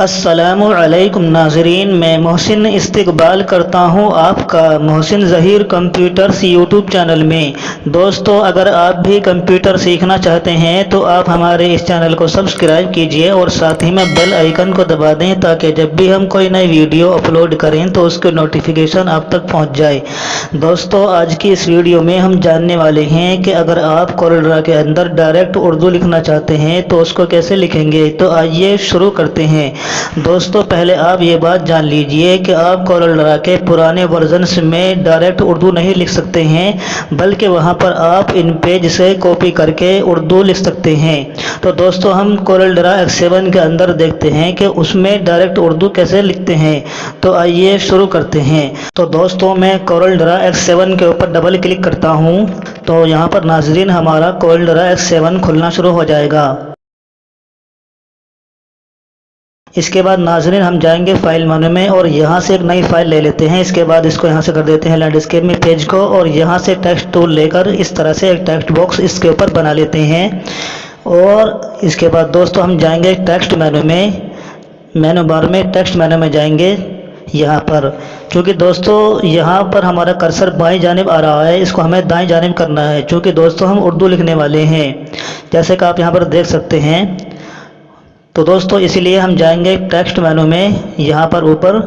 السلام علیکم ناظرین، میں محسن استقبال کرتا ہوں آپ کا محسن ظہیر کمپیوٹرز یوٹیوب چینل میں۔ دوستو، اگر آپ بھی کمپیوٹر سیکھنا چاہتے ہیں تو آپ ہمارے اس چینل کو سبسکرائب کیجئے اور ساتھ ہی میں بیل آئیکن کو دبا دیں تاکہ جب بھی ہم کوئی نئی ویڈیو اپلوڈ کریں تو اس کے نوٹیفیکیشن آپ تک پہنچ جائے۔ دوستو، آج کی اس ویڈیو میں ہم جاننے والے ہیں کہ اگر آپ کورل ڈرا کے اندر ڈائریکٹ اردو لکھنا چاہتے ہیں تو اس کو کیسے لکھیں گے۔ تو آئیے شروع کرتے ہیں۔ دوستو، پہلے آپ یہ بات جان لیجئے کہ آپ کورل ڈرا کے پرانے ورژنز میں ڈائریکٹ اردو نہیں لکھ سکتے ہیں، بلکہ وہاں پر آپ ان پیج سے کاپی کر کے اردو لکھ سکتے ہیں۔ تو دوستو، ہم کورل ڈرا X7 کے اندر دیکھتے ہیں کہ اس میں ڈائریکٹ اردو کیسے لکھتے ہیں۔ تو آئیے شروع کرتے ہیں۔ تو دوستو، میں کورل ڈرا X7 کے اوپر ڈبل کلک کرتا ہوں تو یہاں پر ناظرین ہمارا کورل ڈرا X7 کھلنا شروع ہو جائے گا۔ اس کے بعد ناظرین ہم جائیں گے فائل مینو میں اور یہاں سے ایک نئی فائل لے لیتے ہیں۔ اس کے بعد اس کو یہاں سے کر دیتے ہیں لینڈسکیپ میں پیج کو، اور یہاں سے ٹیکسٹ ٹول لے کر اس طرح سے ایک ٹیکسٹ باکس اس کے اوپر بنا لیتے ہیں۔ اور اس کے بعد دوستو ہم جائیں گے ٹیکسٹ مینو میں، مینو بار میں ٹیکسٹ مینو میں جائیں گے یہاں پر، چونکہ دوستو یہاں پر ہمارا کرسر بائیں جانب آ رہا ہے، اس کو ہمیں دائیں جانب کرنا ہے، چونکہ دوستو ہم اردو لکھنے والے ہیں جیسے کہ آپ یہاں پر دیکھ سکتے ہیں۔ تو دوستو اسی لیے ہم جائیں گے ٹیکسٹ مینو میں، یہاں پر اوپر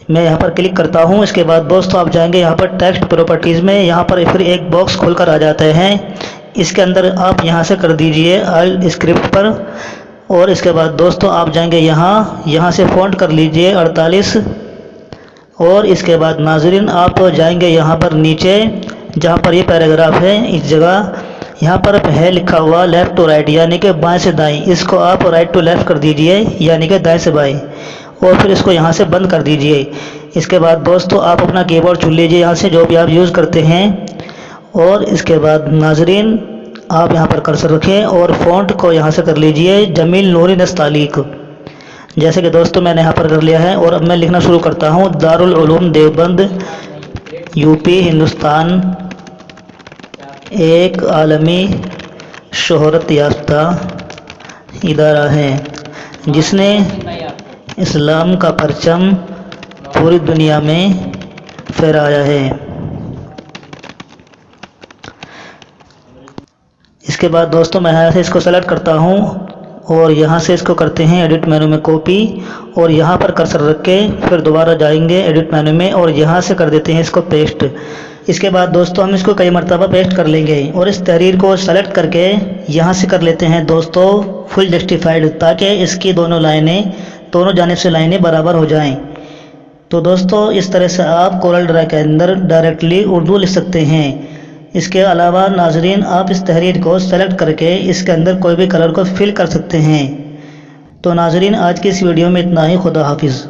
میں یہاں پر کلک کرتا ہوں۔ اس کے بعد دوستو آپ جائیں گے یہاں پر ٹیکسٹ پراپرٹیز میں، یہاں پر پھر ایک باکس کھول کر آ جاتا ہے، اس کے اندر آپ یہاں سے کر دیجئے آل اسکرپٹ پر، اور اس کے بعد دوستو آپ جائیں گے یہاں سے فونٹ کر لیجئے 48، اور اس کے بعد ناظرین آپ جائیں گے یہاں پر نیچے جہاں پر یہ پیراگراف ہے، اس جگہ یہاں پر ہے لکھا ہوا لیفٹ ٹو رائٹ، یعنی کہ بائیں سے دائیں، اس کو آپ رائٹ ٹو لیفٹ کر دیجئے، یعنی کہ دائیں سے بائیں، اور پھر اس کو یہاں سے بند کر دیجئے۔ اس کے بعد دوستو آپ اپنا کی بورڈ چن لیجئے یہاں سے جو بھی آپ یوز کرتے ہیں، اور اس کے بعد ناظرین آپ یہاں پر کرسر رکھیں اور فونٹ کو یہاں سے کر لیجئے جمیل نوری نستعلیق، جیسے کہ دوستو میں نے یہاں پر کر لیا ہے۔ اور اب میں لکھنا شروع کرتا ہوں۔ دارالعلوم دیوبند یوپی ہندوستان ایک عالمی شہرت یافتہ ادارہ ہے جس نے اسلام کا پرچم پوری دنیا میں پھیلایا ہے۔ اس کے بعد دوستو میں یہاں سے اس کو سلیکٹ کرتا ہوں اور یہاں سے اس کو کرتے ہیں ایڈٹ مینو میں کاپی، اور یہاں پر کرسر رکھ کے پھر دوبارہ جائیں گے ایڈٹ مینو میں اور یہاں سے کر دیتے ہیں اس کو پیسٹ۔ اس کے بعد دوستو ہم اس کو کئی مرتبہ پیسٹ کر لیں گے، اور اس تحریر کو سلیکٹ کر کے یہاں سے کر لیتے ہیں دوستو فل جسٹیفائیڈ، تاکہ اس کی دونوں جانب سے لائنیں برابر ہو جائیں۔ تو دوستو اس طرح سے آپ کورل ڈرا کے اندر ڈائریکٹلی اردو لکھ سکتے ہیں۔ اس کے علاوہ ناظرین آپ اس تحریر کو سلیکٹ کر کے اس کے اندر کوئی بھی کلر کو فل کر سکتے ہیں۔ تو ناظرین آج کی اس ویڈیو میں اتنا ہی، خدا حافظ۔